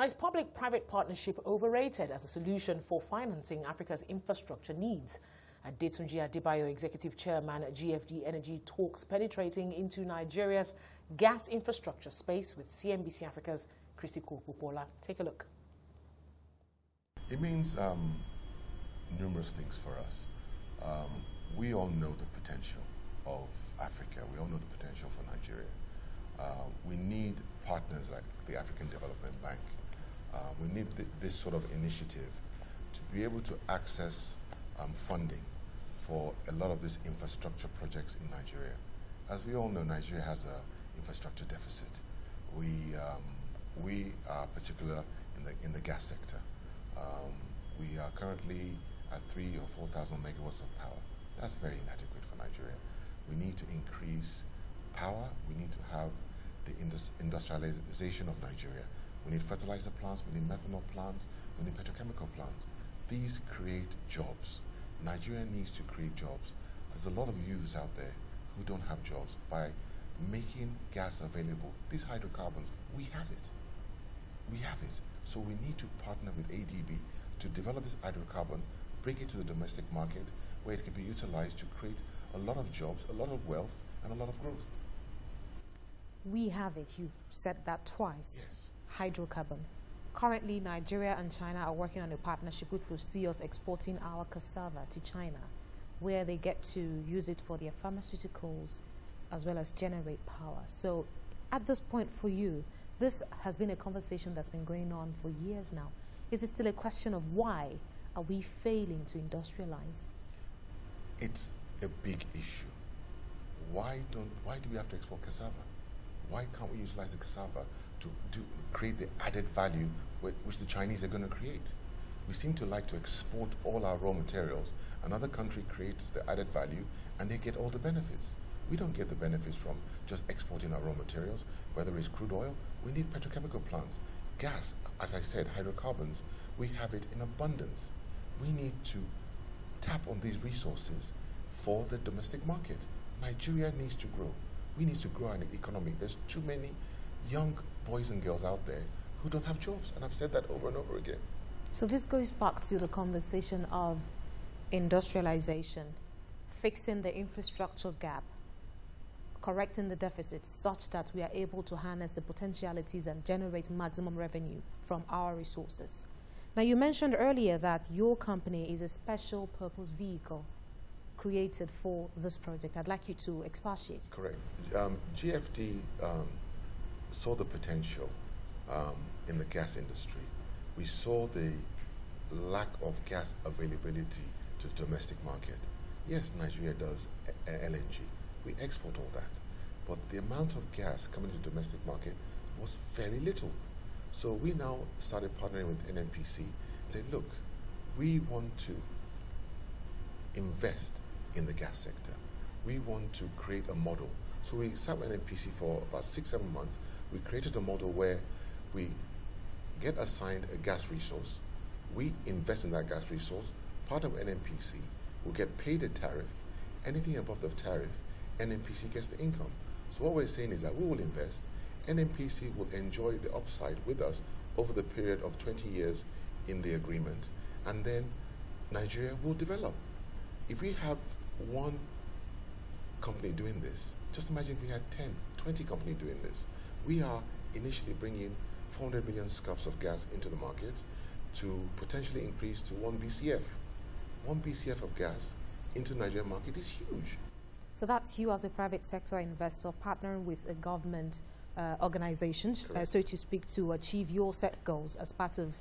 Now, is public-private partnership overrated as a solution for financing Africa's infrastructure needs? Adetunji Adebayo, Executive Chairman at GFD Energy, talks penetrating into Nigeria's gas infrastructure space with CNBC Africa's Christy. Take a look. It means numerous things for us. We all know the potential of Africa. We all know the potential for Nigeria. We need partners like the African Development Bank. We need this sort of initiative to be able to access funding for a lot of these infrastructure projects in Nigeria. As we all know, Nigeria has an infrastructure deficit. We are particular in the gas sector. We are currently at 3,000 or 4,000 megawatts of power. That's very inadequate for Nigeria. We need to increase power. We need to have the industrialization of Nigeria. We need fertilizer plants, we need methanol plants, we need petrochemical plants. These create jobs. Nigeria needs to create jobs. There's a lot of youths out there who don't have jobs. By making gas available, these hydrocarbons, we have it. We have it. So we need to partner with ADB to develop this hydrocarbon, bring it to the domestic market where it can be utilized to create a lot of jobs, a lot of wealth, and a lot of growth. We have it. You said that twice. Yes. Hydrocarbon. Currently, Nigeria and China are working on a partnership which will see us exporting our cassava to China, where they get to use it for their pharmaceuticals as well as generate power. So at this point for you, this has been a conversation that's been going on for years now. Is it still a question of why are we failing to industrialize? It's a big issue. Why do we have to export cassava? Why can't we utilize the cassava to create the added value which the Chinese are going to create? We seem to like to export all our raw materials. Another country creates the added value and they get all the benefits. We don't get the benefits from just exporting our raw materials, whether it's crude oil. We need petrochemical plants. Gas, as I said, hydrocarbons, we have it in abundance. We need to tap on these resources for the domestic market. Nigeria needs to grow. We need to grow our economy. There's too many young boys and girls out there who don't have jobs, and I've said that over and over again. So this goes back to the conversation of industrialization, fixing the infrastructure gap, correcting the deficit such that we are able to harness the potentialities and generate maximum revenue from our resources. Now, you mentioned earlier that your company is a special purpose vehicle created for this project. I'd like you to expatiate. Correct. GFD saw the potential in the gas industry. We saw the lack of gas availability to the domestic market. Yes, Nigeria does LNG. We export all that. But the amount of gas coming to the domestic market was very little. So we now started partnering with NNPC and said, look, we want to invest in the gas sector. We want to create a model. So we sat with NNPC for about 6-7 months. We created a model where we get assigned a gas resource. We invest in that gas resource. Part of NNPC will get paid a tariff. Anything above the tariff, NNPC gets the income. So what we're saying is that we will invest. NNPC will enjoy the upside with us over the period of 20 years in the agreement. And then Nigeria will develop. If we have one company doing this, just imagine if we had 10, 20 companies doing this. We are initially bringing 400 million scuffs of gas into the market to potentially increase to 1 BCF. 1 BCF of gas into the Nigerian market is huge. So that's you as a private sector investor partnering with a government organization, so to speak, to achieve your set goals as part of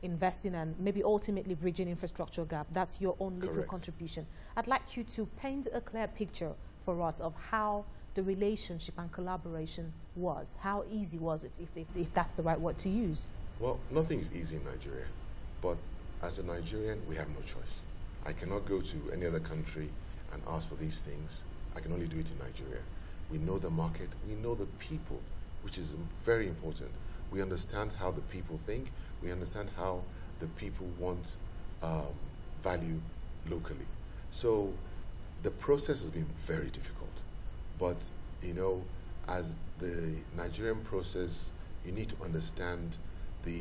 investing and maybe ultimately bridging infrastructure gap. That's your own little contribution. I'd like you to paint a clear picture for us of how the relationship and collaboration was. How easy was it, if that's the right word to use? Well, nothing is easy in Nigeria, but as a Nigerian, we have no choice. I cannot go to any other country and ask for these things. I can only do it in Nigeria. We know the market, we know the people, which is very important. We understand how the people think, we understand how the people want value locally. So the process has been very difficult, but you know, as the Nigerian process, you need to understand the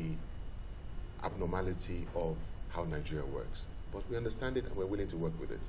abnormality of how Nigeria works. But we understand it and we're willing to work with it.